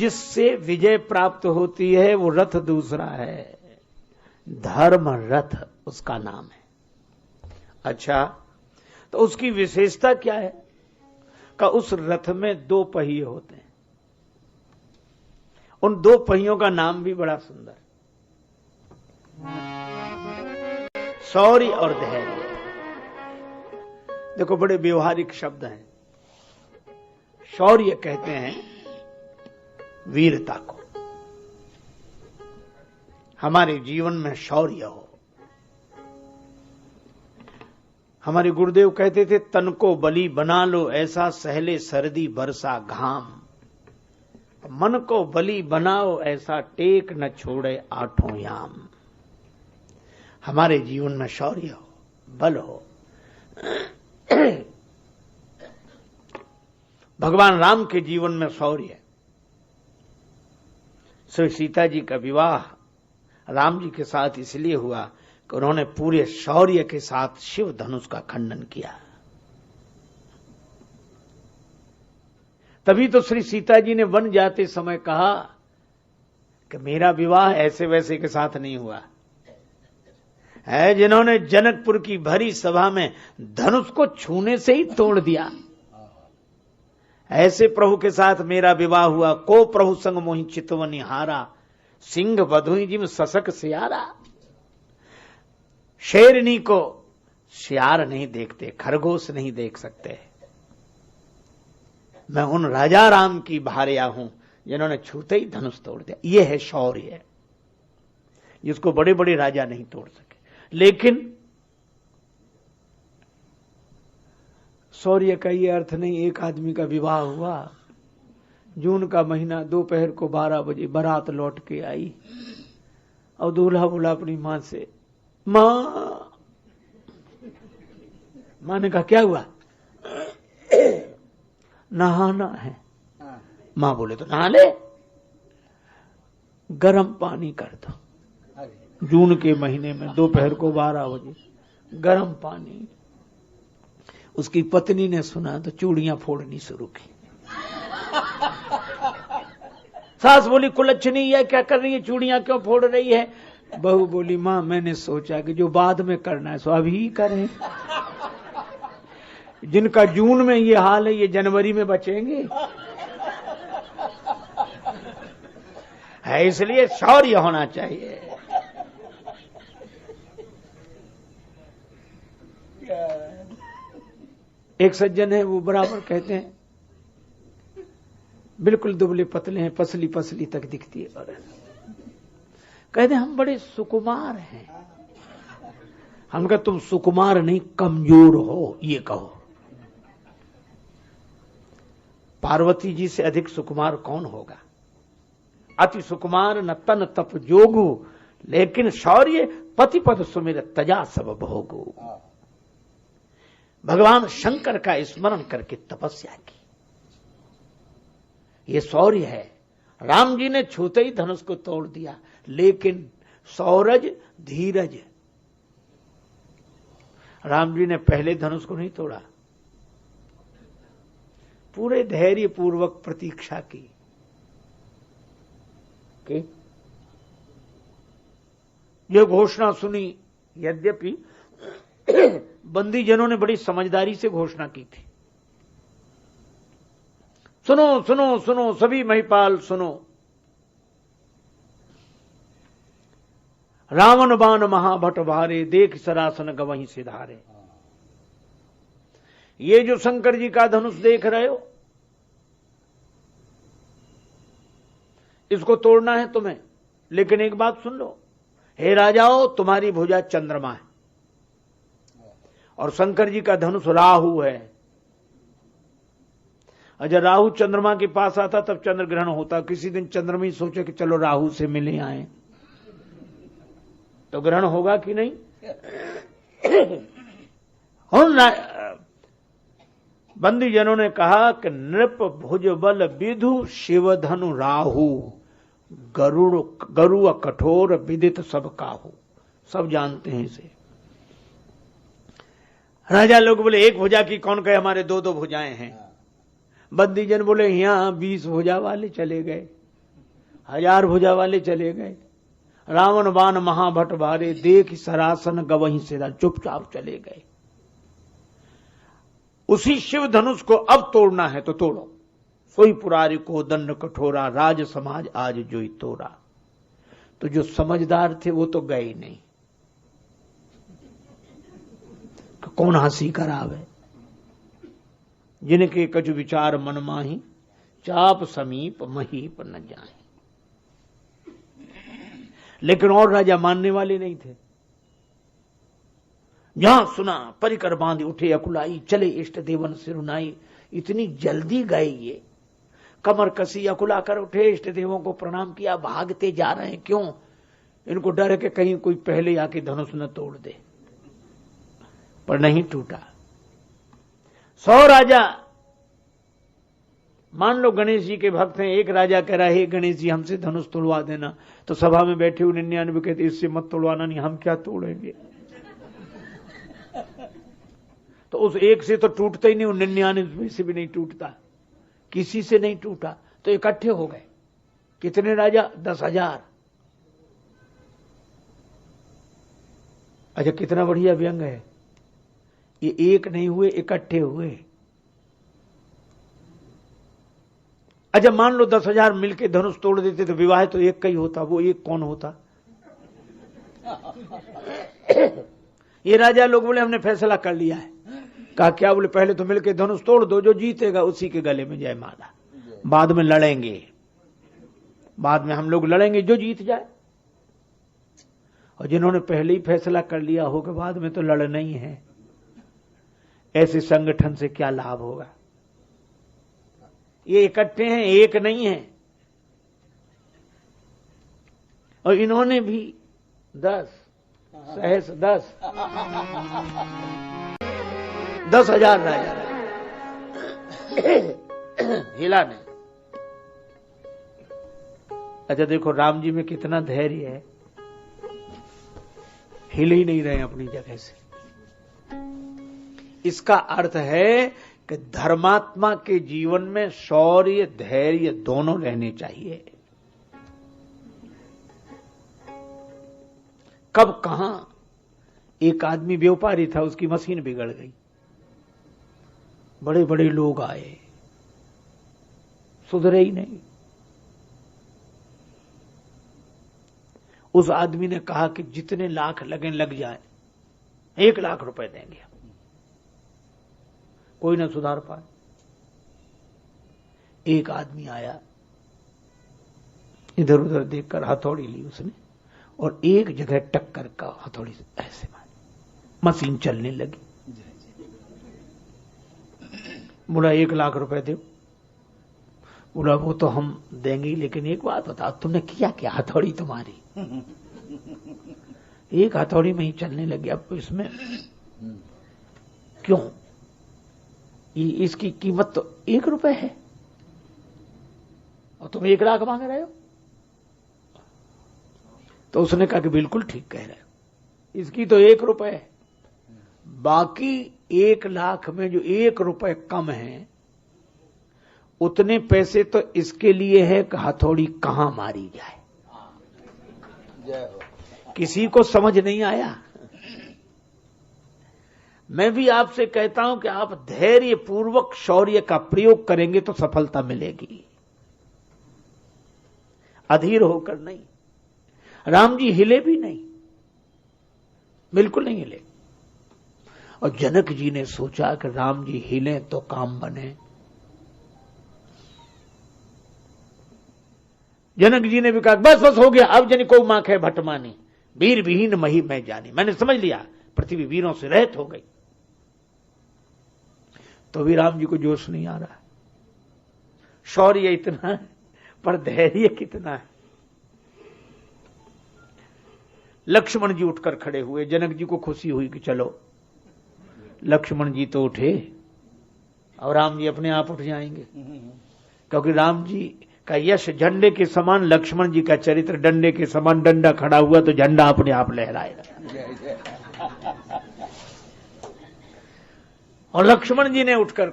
जिससे विजय प्राप्त होती है वो रथ दूसरा है, धर्म रथ उसका नाम है। अच्छा, तो उसकी विशेषता क्या है? का उस रथ में 2 पहिए होते हैं। उन 2 पहियों का नाम भी बड़ा सुंदर, शौर्य और धैर्य। देखो, बड़े व्यवहारिक शब्द हैं। शौर्य कहते हैं वीरता को। हमारे जीवन में शौर्य हो। हमारे गुरुदेव कहते थे, तन को बली बना लो ऐसा, सहले सर्दी बरसा घाम। मन को बली बनाओ ऐसा, टेक न छोड़े आठों याम। हमारे जीवन में शौर्य हो, बल हो। भगवान राम के जीवन में शौर्य। श्री सीता जी का विवाह राम जी के साथ इसलिए हुआ कि उन्होंने पूरे शौर्य के साथ शिव धनुष का खंडन किया। तभी तो श्री सीता जी ने वन जाते समय कहा कि मेरा विवाह ऐसे वैसे के साथ नहीं हुआ है, जिन्होंने जनकपुर की भरी सभा में धनुष को छूने से ही तोड़ दिया, ऐसे प्रभु के साथ मेरा विवाह हुआ। को प्रभु संग मोहि चितव निहारा, सिंह वधुई जिम ससक सियारा। शेरनी को सियार नहीं देखते, खरगोश नहीं देख सकते। मैं उन राजा राम की भार्या हूं जिन्होंने छूते ही धनुष तोड़ दिया। यह है शौर्य, जिसको बड़े बड़े राजा नहीं तोड़ सके। लेकिन शौर्य का यह अर्थ नहीं, एक आदमी का विवाह हुआ, जून का महीना, दोपहर को 12 बजे बारात लौट के आई और दूल्हा बोला अपनी मां से, मां ने कहा क्या हुआ? नहाना है। मां बोले तो नहा ले, गर्म पानी कर दो। जून के महीने में दोपहर को 12 बजे गर्म पानी। उसकी पत्नी ने सुना तो चूड़ियां फोड़नी शुरू की। सास बोली, कुलच्छनी है, क्या कर रही है, चूड़ियां क्यों फोड़ रही है? बहू बोली, मां मैंने सोचा कि जो बाद में करना है सो अभी करें। जिनका जून में ये हाल है, ये जनवरी में बचेंगे? है, इसलिए शौर्य होना चाहिए। एक सज्जन है, वो बराबर कहते हैं, बिल्कुल दुबले पतले हैं, पसली पसली तक दिखती है, और कहते हैं हम बड़े सुकुमार हैं। हम कहा तुम सुकुमार नहीं, कमजोर हो, ये कहो। पार्वती जी से अधिक सुकुमार कौन होगा? अति सुकुमार न तन तप जोगु, लेकिन शौर्य पति पद सुमिर तजा सब भोगु। भगवान शंकर का स्मरण करके तपस्या की, ये शौर्य है। राम जी ने छूते ही धनुष को तोड़ दिया, लेकिन सौरज धीरज। राम जी ने पहले धनुष को नहीं तोड़ा, पूरे धैर्य पूर्वक प्रतीक्षा की। यह घोषणा सुनी, यद्यपि बंदी जनों ने बड़ी समझदारी से घोषणा की थी, सुनो सुनो सुनो सभी महिपाल सुनो, रावण बाण महाभट भारे, देख सरासन गवहीं सिधारे। ये जो शंकर जी का धनुष देख रहे हो, इसको तोड़ना है तुम्हें, लेकिन एक बात सुन लो, हे राजाओं, तुम्हारी भुजा चंद्रमा है और शंकर जी का धनुष राहु है। और जब राहु चंद्रमा के पास आता तब चंद्र ग्रहण होता। किसी दिन चंद्रमा ही सोचे कि चलो राहु से मिले आए, तो ग्रहण होगा कि नहीं? बंदी जनों ने कहा कि नृप भुज बल विधु शिव धनु राहु, गरुड़ कठोर विदित सब काहू। सब जानते हैं इसे। राजा लोग बोले एक भुजा की कौन कहे, हमारे 2-2 भुजाएं हैं। बंदी जन बोले यहां 20 भुजा वाले चले गए, 1000 भुजा वाले चले गए। रावण बाण महाभट भारे, देख सरासन गवहीं से चुपचाप चले गए। उसी शिव धनुष को अब तोड़ना है तो तोड़ो, सोई पुरारी को दंड कठोरा, राज समाज आज जोई तोरा। तो जो समझदार थे वो तो गए नहीं, कौन हंसी करावे। जिनके कछु विचार मन माही, चाप समीप महीप न जाए। लेकिन और राजा मानने वाले नहीं थे। जहां सुना परिकर बांध उठे अकुलाई, चले इष्ट देवन सिरुनाई। इतनी जल्दी गए ये, कमर कसी अकुला कर उठे, इष्ट देवों को प्रणाम किया, भागते जा रहे हैं। क्यों? इनको डर है कि कहीं कोई पहले आके धनुष न तोड़ दे। पर नहीं टूटा। 100 राजा, मान लो गणेश जी के भक्त हैं, एक राजा कह रहा है गणेश जी हमसे धनुष तोड़वा देना, तो सभा में बैठे हुए 99 कहते इससे मत तोड़वाना, नहीं हम क्या तोड़ेंगे। तो उस एक से तो टूटता ही नहीं, 99 से भी नहीं टूटता, किसी से नहीं टूटा। तो इकट्ठे हो गए कितने राजा? 10,000। अच्छा, कितना बढ़िया व्यंग है ये। एक नहीं हुए, इकट्ठे हुए। अच्छा, मान लो 10,000 मिलके धनुष तोड़ देते तो विवाह तो एक का ही होता, वो एक कौन होता? ये राजा लोग बोले हमने फैसला कर लिया है। कहा क्या? बोले पहले तो मिलके धनुष तोड़ दो, जो जीतेगा उसी के गले में जयमाला, बाद में लड़ेंगे, बाद में हम लोग लड़ेंगे जो जीत जाए। और जिन्होंने पहले ही फैसला कर लिया हो कि बाद में तो लड़ना ही है, ऐसे संगठन से क्या लाभ होगा? ये इकट्ठे हैं, एक नहीं है। और इन्होंने भी 10 सहस 10,000 राजा हिला नहीं। अच्छा देखो राम जी में कितना धैर्य है, हिल ही नहीं रहे अपनी जगह से। इसका अर्थ है कि धर्मात्मा के जीवन में शौर्य धैर्य दोनों रहने चाहिए। कब कहां? एक आदमी व्यापारी था, उसकी मशीन बिगड़ गई, बड़े बड़े लोग आए, सुधरे ही नहीं। उस आदमी ने कहा कि जितने लाख लगे लग जाए, 1 लाख रुपए देंगे। कोई ना सुधार पाए। एक आदमी आया, इधर उधर देखकर हथौड़ी ली उसने और एक जगह टक्कर का हथौड़ी ऐसे मारी, मशीन चलने लगी। बोला 1 लाख रुपए दो। बोला वो तो हम देंगे, लेकिन एक बात बताओ, तुमने किया क्या? हथौड़ी तुम्हारी एक हथौड़ी में ही चलने लगी, अब इसमें क्यों? इसकी कीमत तो 1 रुपए है और तुम 1 लाख मांग रहे हो। तो उसने कहा कि बिल्कुल ठीक कह रहे हो, इसकी तो 1 रुपए है, बाकी 1 लाख में जो 1 रुपए कम है, उतने पैसे तो इसके लिए है कि हथौड़ी कहां मारी जाए। किसी को समझ नहीं आया। मैं भी आपसे कहता हूं कि आप धैर्य पूर्वक शौर्य का प्रयोग करेंगे तो सफलता मिलेगी, अधीर होकर नहीं। राम जी हिले भी नहीं, बिल्कुल नहीं हिले। और जनक जी ने सोचा कि राम जी हिले तो काम बने। जनक जी ने भी कहा बस बस हो गया, अब जन को मां है भटमानी, वीर विहीन मही मैं जानी। मैंने समझ लिया, पृथ्वी वीरों से रहित हो गई। तो भी राम जी को जोश नहीं आ रहा। शौर्य इतना है पर धैर्य कितना है। लक्ष्मण जी उठकर खड़े हुए। जनक जी को खुशी हुई कि चलो लक्ष्मण जी तो उठे और राम जी अपने आप उठ जाएंगे, क्योंकि राम जी का यश झंडे के समान, लक्ष्मण जी का चरित्र डंडे के समान। डंडा खड़ा हुआ तो झंडा अपने आप लहराएगा। और लक्ष्मण जी ने उठकर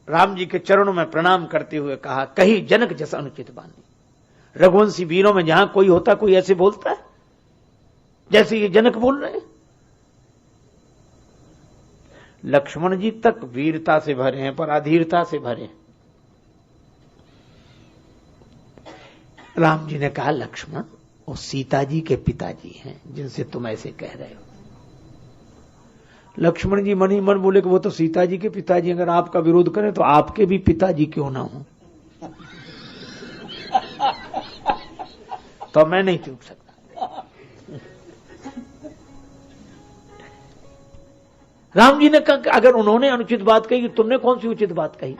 राम जी के चरणों में प्रणाम करते हुए कहा, कही जनक जैसा अनुचित बानी, रघुवंशी वीरों में जहां कोई होता कोई ऐसे बोलता है जैसे ये जनक बोल रहे हैं। लक्ष्मण जी तक वीरता से भरे हैं पर अधीरता से भरे हैं। राम जी ने कहा लक्ष्मण वो सीता जी के पिताजी हैं जिनसे तुम ऐसे कह रहे हो। लक्ष्मण जी मन ही मन बोले कि वो तो सीता जी के पिताजी, अगर आपका विरोध करें तो आपके भी पिताजी क्यों ना हो, तो मैं नहीं चूक सकता। राम जी ने कहा अगर उन्होंने अनुचित बात कही, तुमने कौन सी उचित बात कही?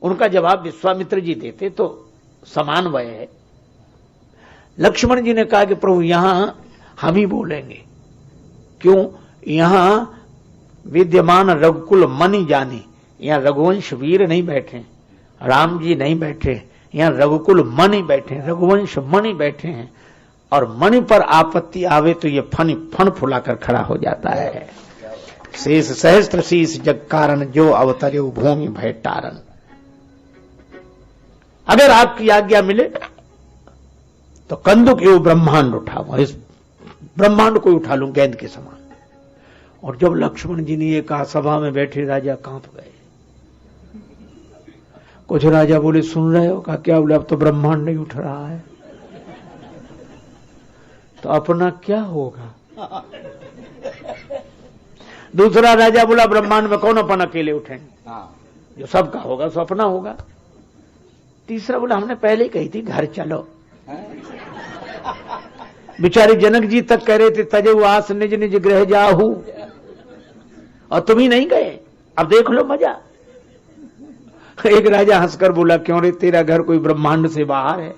उनका जवाब विश्वामित्र जी देते तो समान वय है। लक्ष्मण जी ने कहा कि प्रभु यहां हम ही बोलेंगे, क्यों? यहां विद्यमान रघुकुल मणि जाने, यहां रघुवंश वीर नहीं बैठे, राम जी नहीं बैठे, यहां रघुकुल मणि बैठे, रघुवंश मणि बैठे हैं, और मणि पर आपत्ति आवे तो ये फण फुलाकर खड़ा हो जाता है। शेष सहस्त्र शीस जग कारण, जो अवतरे भूमि भय टारन। अगर आपकी आज्ञा मिले तो कंदुक एवं ब्रह्मांड उठाऊं, इस ब्रह्मांड को उठा लूं गेंद के समान। और जब लक्ष्मण जी ने ये कहा, सभा में बैठे राजा कांप गए। कुछ राजा बोले सुन रहे हो? कहा क्या? बोले अब तो ब्रह्मांड नहीं उठ रहा है, तो अपना क्या होगा? दूसरा राजा बोला ब्रह्मांड में कौन अपन अकेले उठेंगे, जो सबका होगा सो अपना होगा। तीसरा बोला हमने पहले ही कही थी घर चलो। बेचारे जनक जी तक कह रहे थे तजे आस निज निज गृह जाहू, और तुम ही नहीं गए, अब देख लो मजा। एक राजा हंसकर बोला क्यों रे, तेरा घर कोई ब्रह्मांड से बाहर है,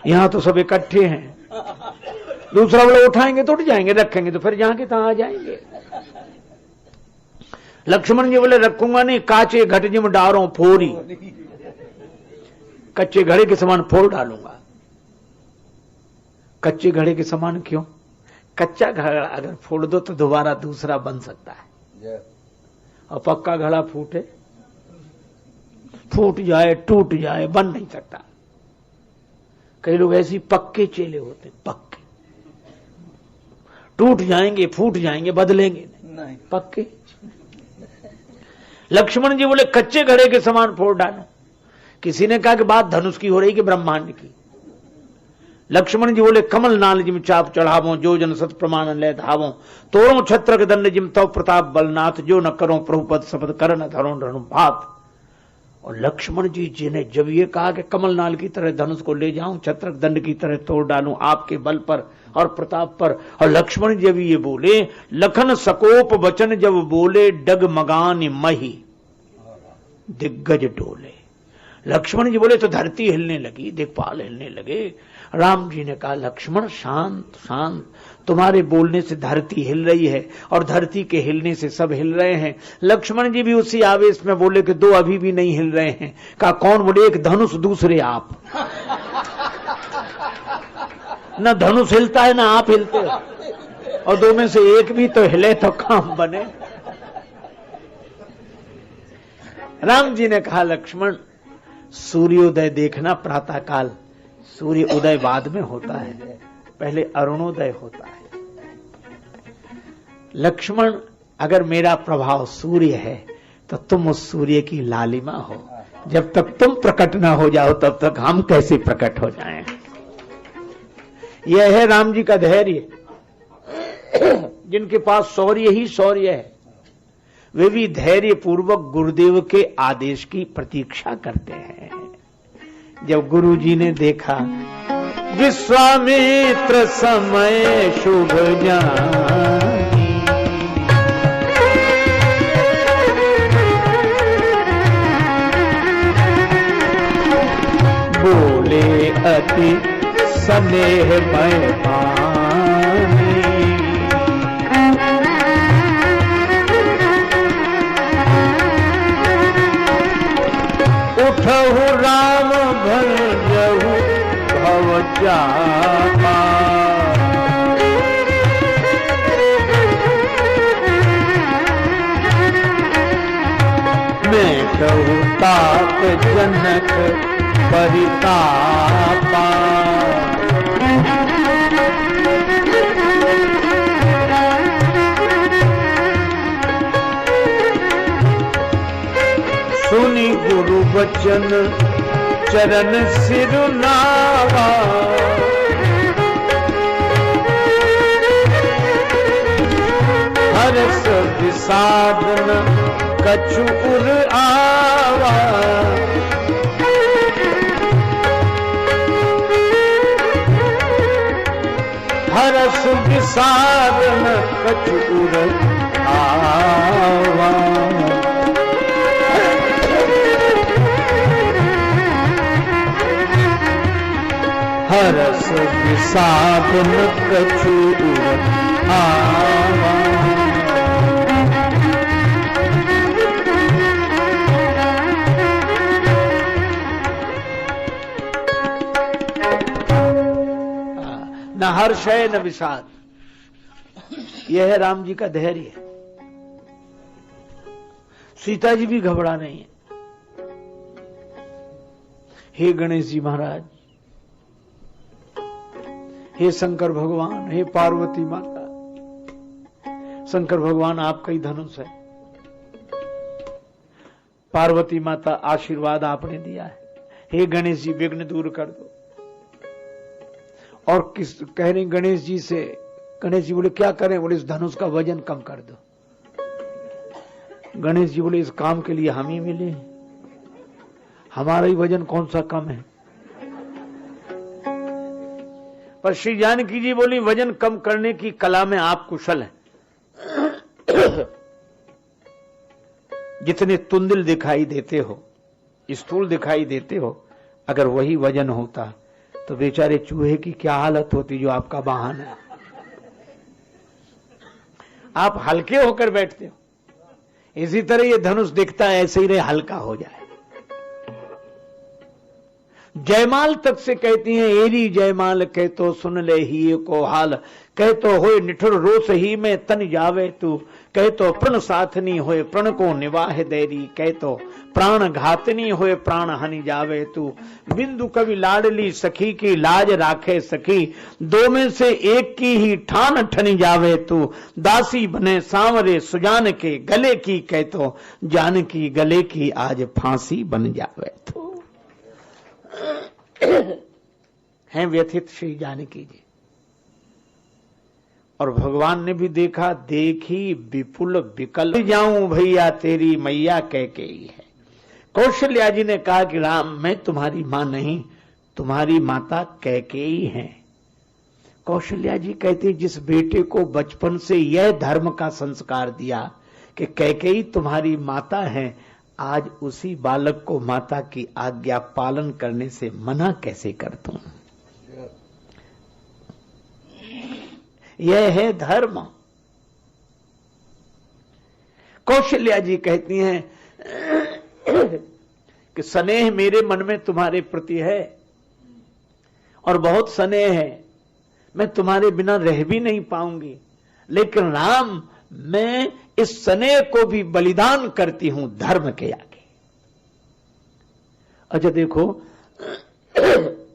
यहां तो सब इकट्ठे हैं। दूसरा बोला उठाएंगे तो उठ जाएंगे, रखेंगे तो फिर जहां के तहां आ जाएंगे। लक्ष्मण जी बोले रखूंगा नहीं, काचे घट जिम डारों फोरी, कच्चे घड़े के समान फोड़ डालूंगा। कच्चे घड़े के समान क्यों? कच्चा घड़ा अगर फोड़ दो तो दोबारा दूसरा बन सकता है, और पक्का घड़ा फूट जाए टूट जाए बन नहीं सकता। कई लोग ऐसी पक्के चेले होते, पक्के टूट जाएंगे फूट जाएंगे बदलेंगे नहीं, पक्के। लक्ष्मण जी बोले कच्चे घड़े के समान फोड़ डालो। किसी ने कहा कि बात धनुष की हो रही कि ब्रह्मांड की? लक्ष्मण जी बोले कमल नाल जिम चाप चढ़ावो, जो जन सत प्रमाण ले धावो, तोड़ो छत्रक दंड जिम तव प्रताप बलनाथ, जो न करो प्रभुपद शपथ कर न धरो रणु भात। और लक्ष्मण जी ने जब ये कहा कि कमल नाल की तरह धनुष को ले जाऊं, छत्रक दंड की तरह तोड़ डालूं आपके बल पर और प्रताप पर, और लक्ष्मण जी जब ये बोले, लखन सकोप वचन जब बोले, डगमगान मही दिग्गज डोले। लक्ष्मण जी बोले तो धरती हिलने लगी, दिक्पाल हिलने लगे। राम जी ने कहा लक्ष्मण शांत शांत, तुम्हारे बोलने से धरती हिल रही है और धरती के हिलने से सब हिल रहे हैं। लक्ष्मण जी भी उसी आवेश में बोले कि दो अभी भी नहीं हिल रहे हैं। कहा कौन? बोले एक धनुष दूसरे आप। न धनुष हिलता है ना आप हिलते हो, और दो में से एक भी तो हिले तो काम बने। राम जी ने कहा लक्ष्मण सूर्योदय देखना प्रातः काल, सूर्य उदय बाद में होता है, पहले अरुणोदय होता है। लक्ष्मण अगर मेरा प्रभाव सूर्य है तो तुम उस सूर्य की लालिमा हो, जब तक तुम प्रकट ना हो जाओ तब तक हम कैसे प्रकट हो जाएं। यह है राम जी का धैर्य। जिनके पास शौर्य ही शौर्य है वे भी धैर्य पूर्वक गुरुदेव के आदेश की प्रतीक्षा करते हैं। जब गुरु जी ने देखा विश्वामित्र समय शुभ जानी, बोले अति स्नेह मय पानी, उठहु राम भजहु भव जामा, मैं कहूँ तात जनक परितापा। सुनी गुरु वचन चरण सिरुनावा। हर्ष विषाद न कछु उर आवा। हर्ष विषाद न कछु उर आवा। हर्ष विषाद न कछु उर आवा। न हर्ष है न विषाद, यह है राम जी का धैर्य। सीता जी भी घबरा नहीं है। हे गणेश जी महाराज, हे शंकर भगवान, हे पार्वती माता। शंकर भगवान आपका ही धनुष है, पार्वती माता आशीर्वाद आपने दिया है। हे गणेश जी विघ्न दूर कर दो। और किस कह रहे गणेश जी से? गणेश जी बोले क्या करें? बोले इस धनुष का वजन कम कर दो। गणेश जी बोले इस काम के लिए हम ही मिले, हमारा ही वजन कौन सा कम है। पर श्री जानकी जी बोली वजन कम करने की कला में आप कुशल हैं। जितने तुंदिल दिखाई देते हो, स्थूल दिखाई देते हो, अगर वही वजन होता तो बेचारे चूहे की क्या हालत होती जो आपका वाहन है। आप हल्के होकर बैठते हो, इसी तरह ये धनुष दिखता है ऐसे ही रहे, हल्का हो जाए। जयमाल तक से कहती हैं एरी जयमाल कह तो सुन ले ही को हाल। कह तो होए निठुर रोस ही में तन जावे तू। कह तो प्रण साथनी होए प्रण को निवाह देरी। कह तो प्राण घातनी होए प्राण हनि जावे तू। बिंदु कवि लाडली सखी की लाज राखे सखी। दो में से एक की ही ठान ठनी जावे तू। दासी बने सांवरे सुजान के गले की। कह तो जान की गले की आज फांसी बन जावे तू। हैं व्यथित श्री जानकी जी। और भगवान ने भी देखा, देखी विपुल विकल जाऊं भैया तेरी मैया कह के ही है। कौशल्या जी ने कहा कि राम मैं तुम्हारी मां नहीं, तुम्हारी माता कैकेयी है। कौशल्या जी कहती जिस बेटे को बचपन से यह धर्म का संस्कार दिया कि कैकेयी तुम्हारी माता है, आज उसी बालक को माता की आज्ञा पालन करने से मना कैसे कर दूं। यह है धर्म। कौशल्या जी कहती हैं कि स्नेह मेरे मन में तुम्हारे प्रति है और बहुत स्नेह है, मैं तुम्हारे बिना रह भी नहीं पाऊंगी, लेकिन राम मैं इस स्नेह को भी बलिदान करती हूं धर्म के आगे। अच्छा देखो,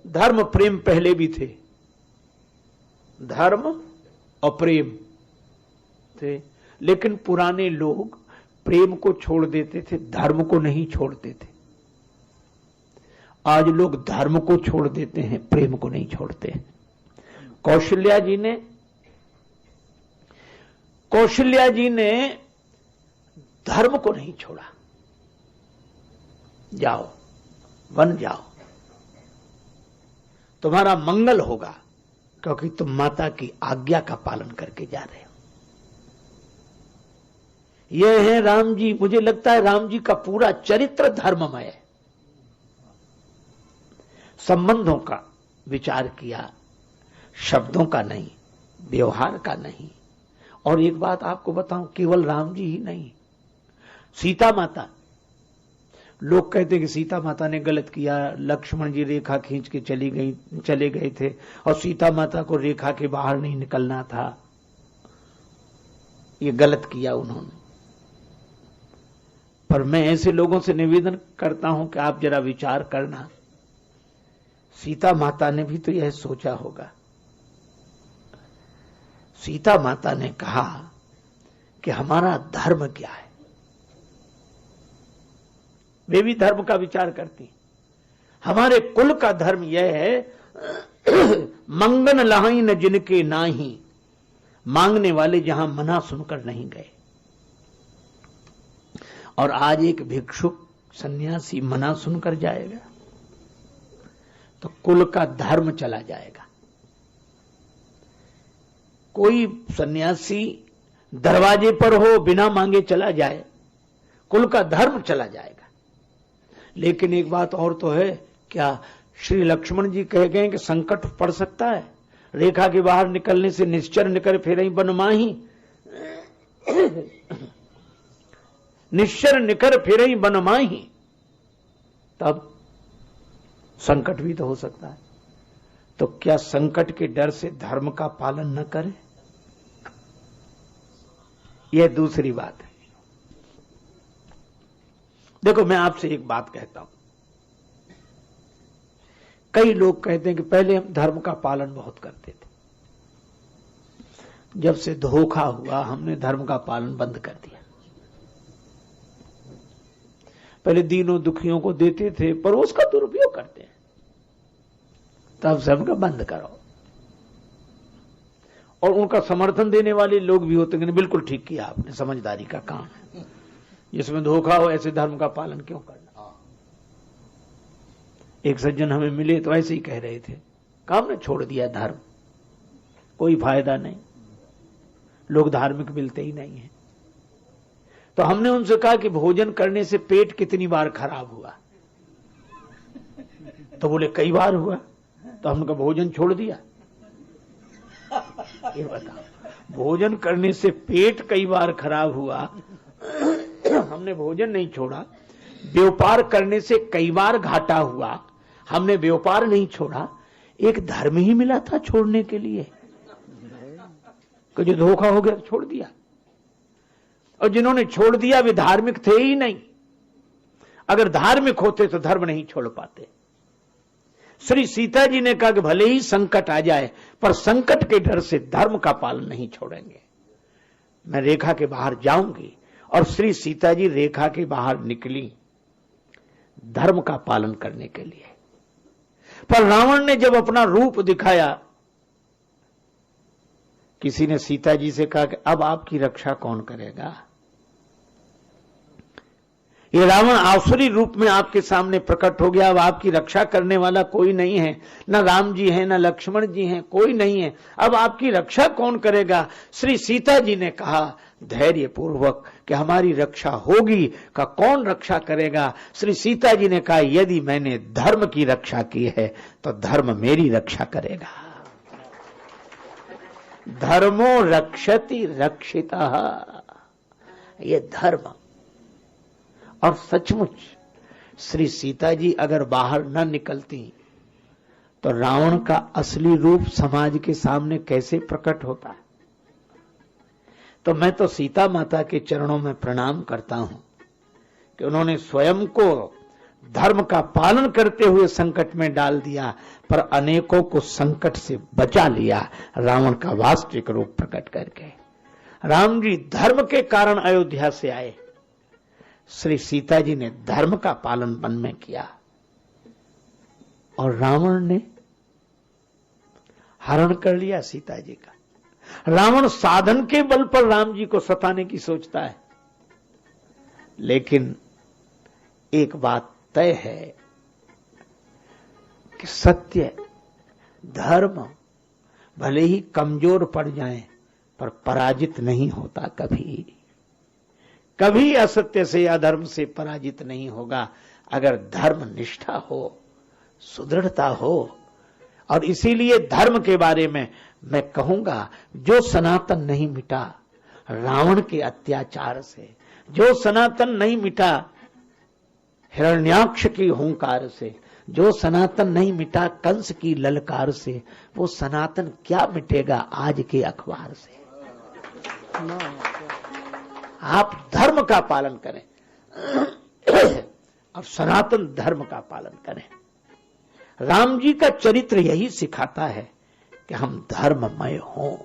धर्म प्रेम पहले भी थे, धर्म और प्रेम थे, लेकिन पुराने लोग प्रेम को छोड़ देते थे, धर्म को नहीं छोड़ते थे। आज लोग धर्म को छोड़ देते हैं, प्रेम को नहीं छोड़ते। कौशल्या जी ने धर्म को नहीं छोड़ा। जाओ वन जाओ, तुम्हारा मंगल होगा, क्योंकि तुम माता की आज्ञा का पालन करके जा रहे हो। यह है राम जी। मुझे लगता है राम जी का पूरा चरित्र धर्ममय है। संबंधों का विचार किया, शब्दों का नहीं, व्यवहार का नहीं। और एक बात आपको बताऊं, केवल राम जी ही नहीं, सीता माता, लोग कहते हैं कि सीता माता ने गलत किया, लक्ष्मण जी रेखा खींच के चले गए थे और सीता माता को रेखा के बाहर नहीं निकलना था, ये गलत किया उन्होंने। पर मैं ऐसे लोगों से निवेदन करता हूं कि आप जरा विचार करना, सीता माता ने भी तो यह सोचा होगा। सीता माता ने कहा कि हमारा धर्म क्या है। वे भी धर्म का विचार करती। हमारे कुल का धर्म यह है मंगन लाही न जिनके नाही, मांगने वाले जहां मना सुनकर नहीं गए। और आज एक भिक्षुक सन्यासी मना सुनकर जाएगा तो कुल का धर्म चला जाएगा। कोई सन्यासी दरवाजे पर हो बिना मांगे चला जाए, कुल का धर्म चला जाएगा। लेकिन एक बात और तो है, क्या श्री लक्ष्मण जी कह गए कि संकट पड़ सकता है, रेखा के बाहर निकलने से निश्चर निकर फिर बन माही, निश्चर निकर फिर बन माही, तब संकट भी तो हो सकता है। तो क्या संकट के डर से धर्म का पालन न करें? यह दूसरी बात है। देखो, मैं आपसे एक बात कहता हूं। कई लोग कहते हैं कि पहले हम धर्म का पालन बहुत करते थे, जब से धोखा हुआ हमने धर्म का पालन बंद कर दिया। पहले दीनों दुखियों को देते थे पर उसका दुरुपयोग करते हैं, तब सबका बंद करो। और उनका समर्थन देने वाले लोग भी होते हैं, बिल्कुल ठीक किया आपने, समझदारी का काम है, जिसमें धोखा हो ऐसे धर्म का पालन क्यों करना। एक सज्जन हमें मिले तो ऐसे ही कह रहे थे, काम ने छोड़ दिया धर्म, कोई फायदा नहीं, लोग धार्मिक मिलते ही नहीं है। तो हमने उनसे कहा कि भोजन करने से पेट कितनी बार खराब हुआ? तो बोले कई बार हुआ। तो हमने कहा भोजन छोड़ दिया? ये बताओ, भोजन करने से पेट कई बार खराब हुआ, हमने भोजन नहीं छोड़ा। व्यापार करने से कई बार घाटा हुआ, हमने व्यापार नहीं छोड़ा। एक धर्म ही मिला था छोड़ने के लिए, कि जो धोखा हो गया छोड़ दिया। और जिन्होंने छोड़ दिया वे धार्मिक थे ही नहीं। अगर धार्मिक होते तो धर्म नहीं छोड़ पाते। श्री सीता जी ने कहा कि भले ही संकट आ जाए पर संकट के डर से धर्म का पालन नहीं छोड़ेंगे। मैं रेखा के बाहर जाऊंगी। और श्री सीता जी रेखा के बाहर निकली धर्म का पालन करने के लिए। पर रावण ने जब अपना रूप दिखाया, किसी ने सीता जी से कहा कि अब आपकी रक्षा कौन करेगा? ये रावण आसुरी रूप में आपके सामने प्रकट हो गया, अब आपकी रक्षा करने वाला कोई नहीं है, न राम जी हैं, न लक्ष्मण जी हैं, कोई नहीं है, अब आपकी रक्षा कौन करेगा? श्री सीता जी ने कहा धैर्य पूर्वक कि हमारी रक्षा होगी। का कौन रक्षा करेगा? श्री सीता जी ने कहा यदि मैंने धर्म की रक्षा की है तो धर्म मेरी रक्षा करेगा। धर्मो रक्षति रक्षितः, ये धर्म। और सचमुच श्री सीता जी अगर बाहर न निकलती तो रावण का असली रूप समाज के सामने कैसे प्रकट होता है। तो मैं तो सीता माता के चरणों में प्रणाम करता हूं कि उन्होंने स्वयं को धर्म का पालन करते हुए संकट में डाल दिया, पर अनेकों को संकट से बचा लिया रावण का वास्तविक रूप प्रकट करके। राम जी धर्म के कारण अयोध्या से आए, श्री सीता जी ने धर्म का पालन वन में किया और रावण ने हरण कर लिया सीता जी का। रावण साधन के बल पर राम जी को सताने की सोचता है, लेकिन एक बात तय है कि सत्य धर्म भले ही कमजोर पड़ जाएं पर पराजित नहीं होता। कभी कभी असत्य से या धर्म से पराजित नहीं होगा अगर धर्म निष्ठा हो, सुदृढ़ता हो। और इसीलिए धर्म के बारे में मैं कहूंगा, जो सनातन नहीं मिटा रावण के अत्याचार से, जो सनातन नहीं मिटा हिरण्याक्ष की हुंकार से, जो सनातन नहीं मिटा कंस की ललकार से, वो सनातन क्या मिटेगा आज के अखबार से। आप धर्म का पालन करें। और सनातन धर्म का पालन करें। राम जी का चरित्र यही सिखाता है कि हम धर्ममय हों।